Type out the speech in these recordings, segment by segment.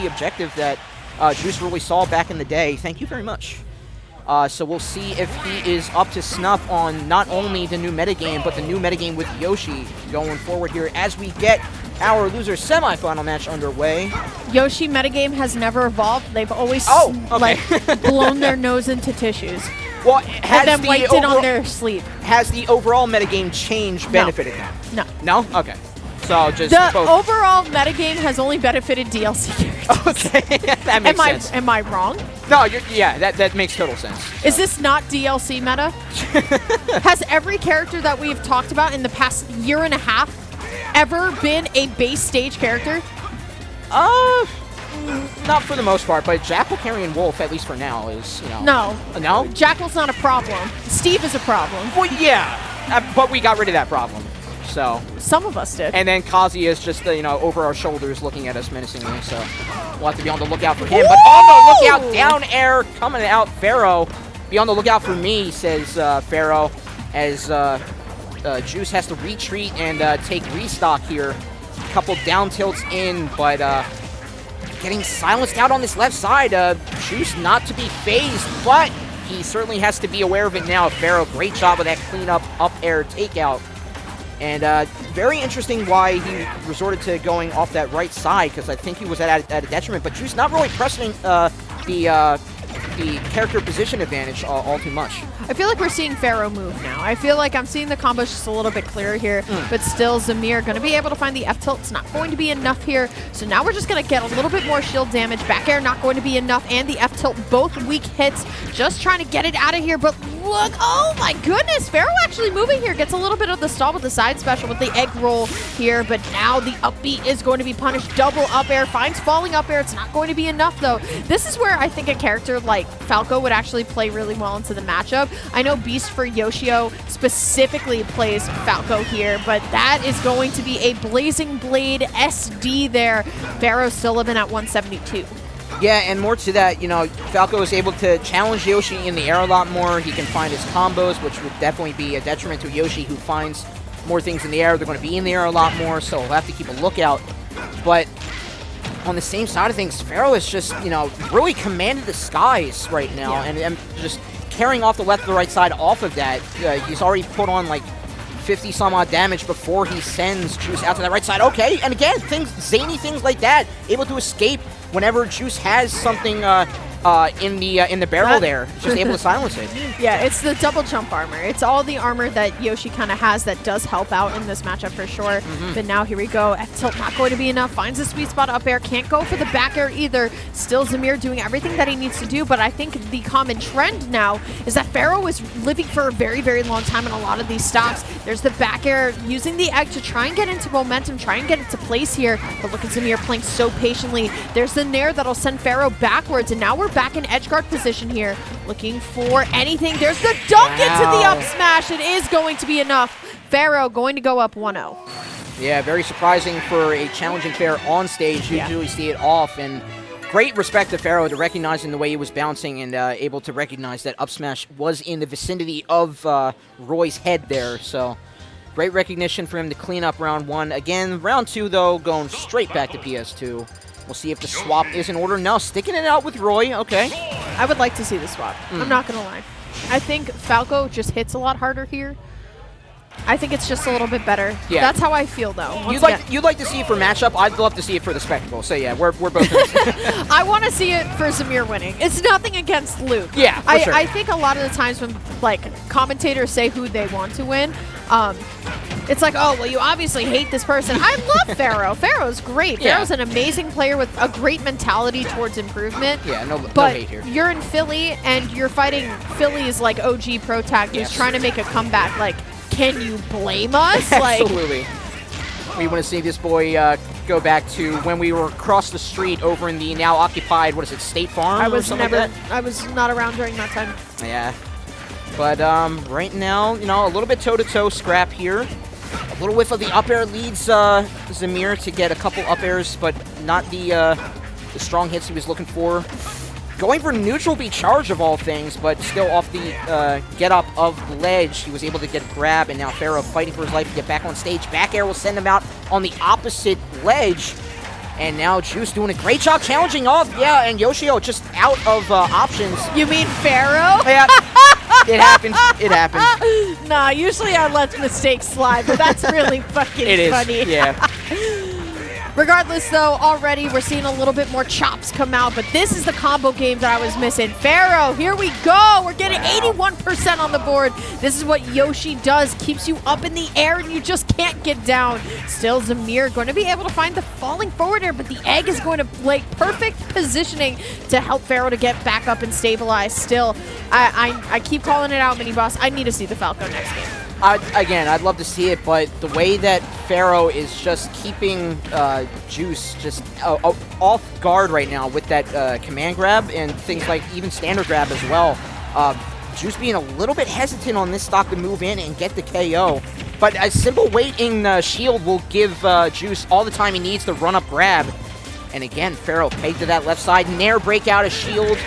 Yoshi objective that Juice really saw back in the day. Thank you very much. So we'll see if he is up to snuff on not only the new metagame, but the new metagame with Yoshi going forward here as we get our loser semifinal match underway. Yoshi metagame has never evolved. They've always like blown their nose into tissues. Well, has and then wiped it on their sleeve. Has the overall metagame change benefited them? No. No? Okay. So just the overall metagame has only benefited DLC characters. Okay, that makes sense. Am I wrong? No, yeah, that makes total sense. So. Is this not DLC meta? Has every character that we've talked about in the past year and a half ever been a base stage character? Not for the most part, but Jackal carrying Wolf, at least for now, is, you know... No. No? Jackal's not a problem. Steve is a problem. Well, yeah, but we got rid of that problem. So some of us did. And then Kazi is just, you know, over our shoulders looking at us menacingly, so we'll have to be on the lookout for him. But on the lookout, down air coming out, Pharaoh. Be on the lookout for me, says Pharaoh, as Juice has to retreat and take restock here. A couple down tilts in, but getting silenced out on this left side. Juice not to be phased, but he certainly has to be aware of it now. Pharaoh, great job with that cleanup up air takeout. And very interesting why he resorted to going off that right side, because I think he was at a detriment. But Juice not really pressing the character position advantage all too much. I feel like we're seeing Pharaoh move now. I feel like I'm seeing the combos just a little bit clearer here, but still Zamir going to be able to find the F-tilt. It's not going to be enough here. So now we're just going to get a little bit more shield damage. Back air not going to be enough, and the F-tilt, both weak hits. Just trying to get it out of here, but look, oh my goodness, Pharaoh actually moving here. Gets a little bit of the stall with the side special with the egg roll here, but now the up B is going to be punished. Double up air, finds falling up air. It's not going to be enough though. This is where I think a character like Falco would actually play really well into the matchup. I know Beast for Yoshio specifically plays Falco here, but that is going to be a Blazing Blade SD there. Pharaoh still living at 172. Yeah, and more to that, you know, Falco is able to challenge Yoshi in the air a lot more. He can find his combos, which would definitely be a detriment to Yoshi, who finds more things in the air. They're going to be in the air a lot more, so we'll have to keep a lookout. But on the same side of things, Pharaoh is just, you know, really commanded the skies right now, and just carrying off the left or right side off of that. He's already put on like 50 some odd damage before he sends Juice out to that right side. Okay, and again, zany things like that, able to escape whenever Juice has something in the barrel there, just able to silence it. Yeah, it's the double jump armor. It's all the armor that Yoshi kind of has that does help out in this matchup for sure. But now here we go. F-tilt not going to be enough. Finds a sweet spot up air. Can't go for the back air either. Still Zamir doing everything that he needs to do, but I think the common trend now is that Pharaoh is living for a very, very long time in a lot of these stocks. There's the back air, using the egg to try and get into momentum, try and get it to place here, but look at Zamir playing so patiently. There's the nair that'll send Pharaoh backwards, and now we're back in edge guard position here, looking for anything. There's the dunk into the up smash. It is going to be enough. Pharaoh going to go up 1-0. Yeah, very surprising for a challenging fair on stage. Usually see it off, and great respect to Pharaoh to recognizing the way he was bouncing and able to recognize that up smash was in the vicinity of Roy's head there. So great recognition for him to clean up round one. Again, round two, though, going straight back to PS2. We'll see if the swap is in order. No, sticking it out with Roy. Okay. I would like to see the swap. I'm not going to lie. I think Falco just hits a lot harder here. I think it's just a little bit better. Yeah. That's how I feel, though. You'd like to see it for matchup. I'd love to see it for the spectacle. So, yeah, we're both. I want to see it for Zamir winning. It's nothing against Luke. Yeah, for sure. I think a lot of the times when, like, commentators say who they want to win, it's like, oh, well, you obviously hate this person. I love Pharaoh. Pharaoh's great. Yeah. Pharaoh's an amazing player with a great mentality towards improvement. Yeah, no hate here. You're in Philly, and you're fighting Philly's, like, OG pro tag who's trying to make a comeback. Like, can you blame us? Absolutely. We want to see this boy go back to when we were across the street over in the now occupied, what is it, State Farm? I was not around during that time. Yeah. But right now, you know, a little bit toe-to-toe scrap here. A little whiff of the up air leads Zamir to get a couple up airs, but not the strong hits he was looking for. Going for neutral B charge of all things, but still off the get up of ledge. He was able to get a grab, and now Pharaoh fighting for his life to get back on stage. Back air will send him out on the opposite ledge. And now Juice doing a great job challenging off. Yeah, and Yoshio just out of options. You mean Pharaoh? Yeah, it happens. It happens. Nah, usually I let mistakes slide, but that's really fucking funny. It is, yeah. Regardless, though, already we're seeing a little bit more chops come out, but this is the combo game that I was missing. Pharaoh, here we go. We're getting 81% on the board. This is what Yoshi does. Keeps you up in the air, and you just can't get down. Still, Zamir going to be able to find the falling forward air, but the egg is going to play perfect positioning to help Pharaoh to get back up and stabilize. Still, I keep calling it out, Mini Boss. I need to see the Falco next game. Again, I'd love to see it, but the way that Pharaoh is just keeping Juice just off guard right now with that command grab and things like even standard grab as well. Juice being a little bit hesitant on this stock to move in and get the KO. But a simple waiting shield will give Juice all the time he needs to run up grab. And again, Pharaoh pegged to that left side, nair break out a shield.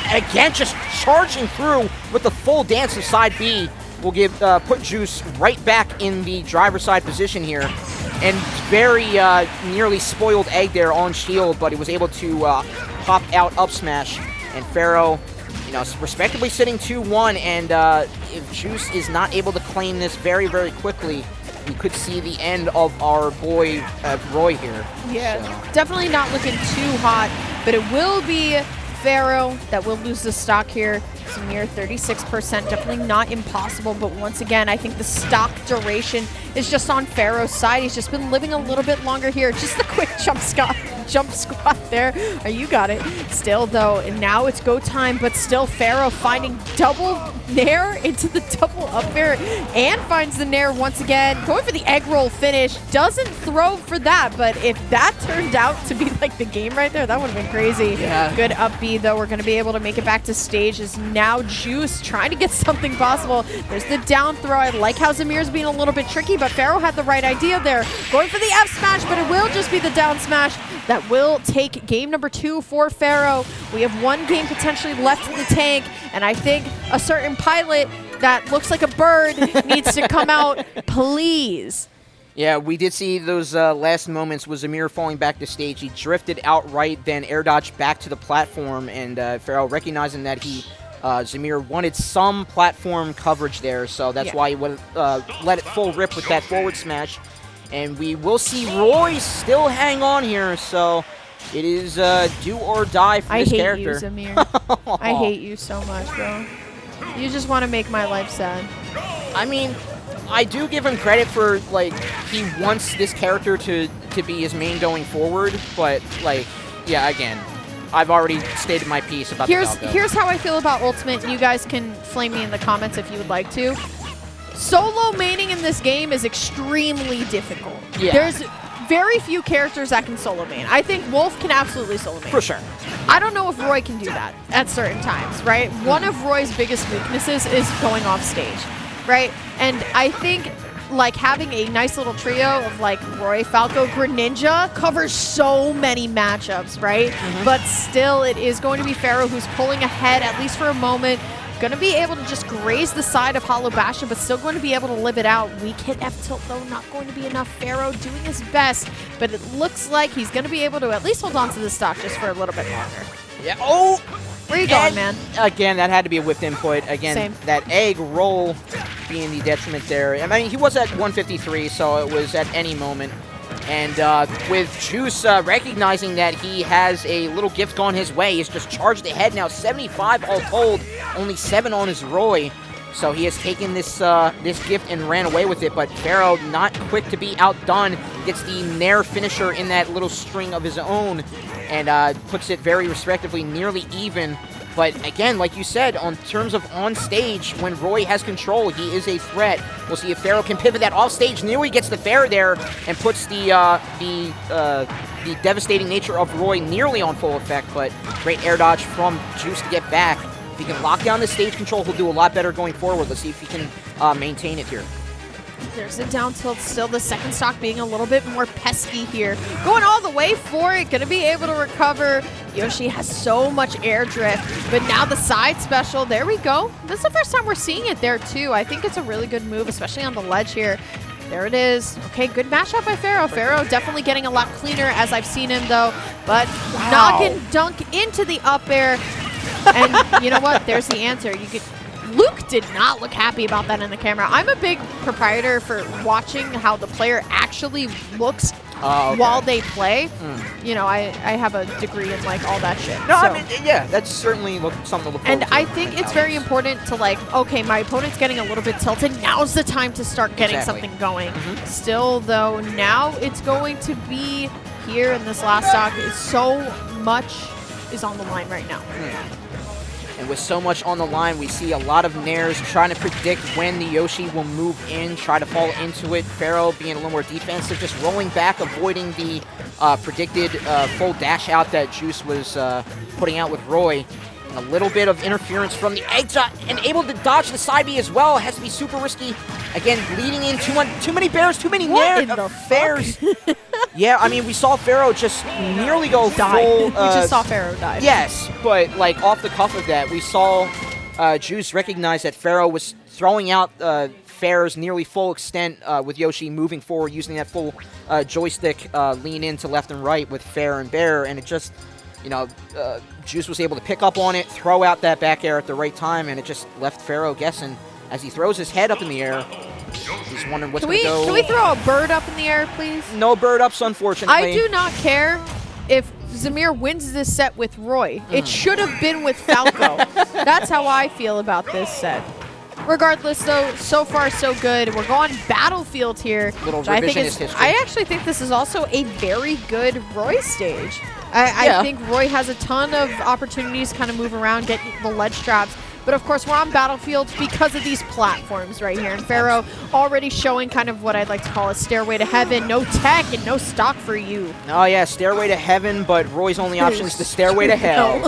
And again, just charging through with the full dance of side B. Will give put Juice right back in the driver's side position here. And very nearly spoiled egg there on shield, but he was able to pop out up smash. And Pharaoh, you know, respectively sitting 2-1. And if Juice is not able to claim this very, very quickly, we could see the end of our boy Roy here. Yeah, so. Definitely not looking too hot, but it will be Pharaoh that will lose the stock here. Zamir 36%, definitely not impossible, but once again, I think the stock duration is just on Pharaoh's side. He's just been living a little bit longer here. Just the quick jump squat there. Oh, you got it. Still, though, and now it's go time, but still Pharaoh finding double nair into the double up air and finds the nair once again. Going for the egg roll finish. Doesn't throw for that, but if that turned out to be like the game right there, that would have been crazy. Yeah. Good up B, though. We're going to be able to make it back to stage as now Juice trying to get something possible. There's the down throw. I like how Zamir's being a little bit tricky, but Pharaoh had the right idea there. Going for the F smash, but it will just be the down smash that will take game number 2 for Pharaoh. We have one game potentially left in the tank, and I think a certain pilot that looks like a bird needs to come out, please. Yeah, we did see those last moments with Zamir falling back to stage. He drifted outright, then air dodged back to the platform, and Pharaoh recognizing that Zamir wanted some platform coverage there, so that's why he would let it full rip with that forward smash. And we will see Roy still hang on here, so it is do or die for this character. I hate you, Zamir. I hate you so much, bro. You just want to make my life sad. I mean, I do give him credit for, like, he wants this character to be his main going forward, but, like, yeah, again, I've already stated my piece about the Falco. Here's how I feel about Ultimate. You guys can flame me in the comments if you would like to. Solo maining in this game is extremely difficult. Yeah. There's very few characters that can solo main. I think Wolf can absolutely solo main. For sure. I don't know if Roy can do that at certain times, right? One of Roy's biggest weaknesses is going off stage, right? And I think like having a nice little trio of like Roy, Falco, Greninja covers so many matchups, right? But still, it is going to be Pharaoh who's pulling ahead, at least for a moment. Going to be able to just graze the side of Hollow Bastion, but still going to be able to live it out. Weak hit F-tilt, though, not going to be enough. Pharaoh doing his best, but it looks like he's going to be able to at least hold on to the stock just for a little bit longer. Yeah. Oh! Where are you going, man? Again, that had to be a whiffed input. Again, Same. That egg roll being the detriment there. I mean, he was at 153, so it was at any moment. And with Juice recognizing that he has a little gift gone his way, he's just charged ahead now, 75 all told, only 7 on his Roy. So he has taken this this gift and ran away with it, but Pharaoh not quick to be outdone, gets the Nair finisher in that little string of his own, and puts it very respectively nearly even. But again, like you said, on terms of on stage, when Roy has control, he is a threat. We'll see if Pharaoh can pivot that off stage. Nearly gets the fair there and puts the devastating nature of Roy nearly on full effect. But great air dodge from Juice to get back. If he can lock down the stage control, he'll do a lot better going forward. Let's see if he can maintain it here. There's a down tilt still. The second stock being a little bit more pesky here. Going all the way for it. Going to be able to recover. Yoshi has so much air drift. But now the side special. There we go. This is the first time we're seeing it there, too. I think it's a really good move, especially on the ledge here. There it is. Okay, good mashup by Pharaoh. Pharaoh definitely getting a lot cleaner as I've seen him, though. But knock and dunk into the up air. And you know what? There's the answer. Luke did not look happy about that in the camera. I'm a big proprietor for watching how the player actually looks while they play. You know, I have a degree in like all that shit. No, so. I mean, yeah, that's certainly something to look forward And to. I think it's very important to like, okay, my opponent's getting a little bit tilted. Now's the time to start getting something going. Still, though, now it's going to be here in this last stock. So much is on the line right now. And with so much on the line, we see a lot of nairs trying to predict when the Yoshi will move in, try to fall into it. Pharaoh being a little more defensive, just rolling back, avoiding the predicted full dash out that Juice was putting out with Roy. And a little bit of interference from the egg shot, and able to dodge the side B as well. It has to be super risky. Again, leading in too many Bairs, too many nairs. Fairs. Yeah, I mean, we saw Pharaoh just nearly go full... we just saw Pharaoh die. Yes, but like off the cuff of that, we saw Juice recognize that Pharaoh was throwing out Fair's nearly full extent with Yoshi moving forward, using that full joystick lean in to left and right with Fair and Bair, and it just... You know, Juice was able to pick up on it, throw out that back air at the right time, and it just left Pharaoh guessing as he throws his head up in the air. He's wondering what's going to go. Can we throw a bird up in the air, please? No bird ups, unfortunately. I do not care if Zamir wins this set with Roy. It should have been with Falco. That's how I feel about this set. Regardless, though, so far so good. We're going Battlefield here. Little revisionist history. I actually think this is also a very good Roy stage. I think Roy has a ton of opportunities to kind of move around, get the ledge traps. But of course, we're on Battlefield because of these platforms right here. And Pharaoh already showing kind of what I'd like to call a stairway to heaven. No tech and no stock for you. Oh, yeah, stairway to heaven, but Roy's only option is the stairway to hell.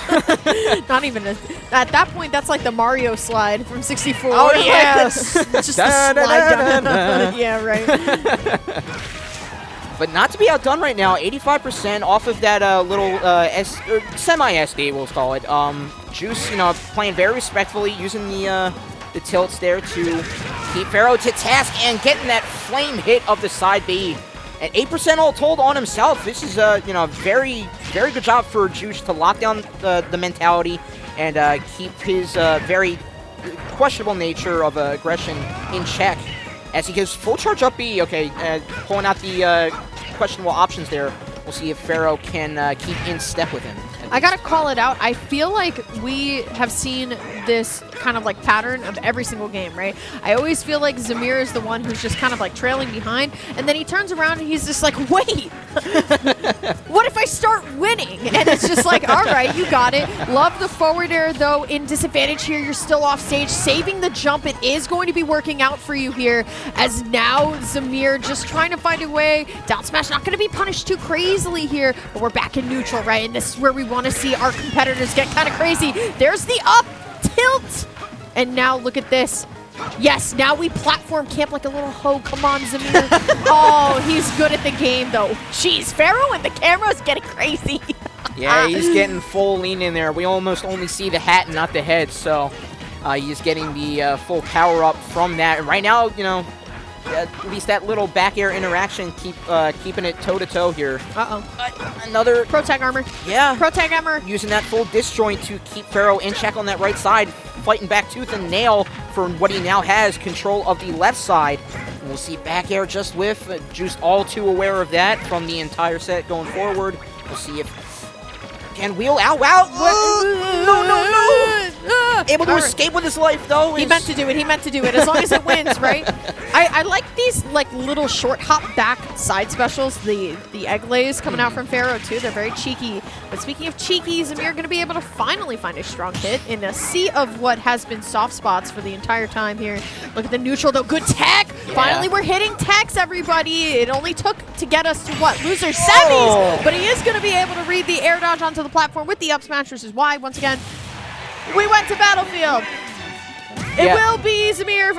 Not even at that point, that's like the Mario slide from 64. Oh, yes. Just the slide down. Yeah, right. But not to be outdone right now, 85% off of that little semi-SD, we'll call it. Juice, you know, playing very respectfully, using the tilts there to keep Pharaoh to task and getting that flame hit of the side B. And 8% all told on himself. This is, you know, very, very good job for Juice to lock down the mentality and keep his very questionable nature of aggression in check. As he goes full charge up B, okay, pulling out the questionable options there. We'll see if Pharaoh can keep in step with him. I gotta call it out. I feel like we have seen this kind of like pattern of every single game, right? I always feel like Zamir is the one who's just kind of like trailing behind, and then he turns around and he's just like, wait, what if I start winning? And it's just like, all right, you got it. Love the forward air, though. In disadvantage here, you're still off stage. Saving the jump, it is going to be working out for you here, as now Zamir just trying to find a way. Down smash not going to be punished too crazily here, but we're back in neutral, right? And this is where we want to see our competitors get kind of crazy. There's the up tilt. And now look at this. Yes, now we platform camp like a little hoe. Come on, Zamir. Oh, he's good at the game, though. Jeez, Pharaoh and the camera is getting crazy. Yeah, he's getting full lean in there. We almost only see the hat and not the head, so he's getting the full power up from that. And right now, you know, at least that little back air interaction keeping it toe-to-toe here. Another Pro tag armor. Yeah. Pro tag armor. Using that full disjoint to keep Pharaoh in check on that right side, fighting back tooth and nail for what he now has, control of the left side. And we'll see back air just whiff. Juice all too aware of that from the entire set going forward. We'll see if can wheel out. Wow. No. Able to escape with his life, though. He meant to do it. He meant to do it. As long as it wins, right? I like these like little short hop back side specials. The egg lays coming out from Pharaoh, too. They're very cheeky. But speaking of cheeky, Zamir going to be able to finally find a strong hit in a sea of what has been soft spots for the entire time here. Look at the neutral, though. Good tech. Yeah. Finally, we're hitting techs, everybody. It only took to get us to what? Loser semis. But he is going to be able to read the air dodge onto the platform with the up smash, which is why, once again, we went to Battlefield. It will be Zamir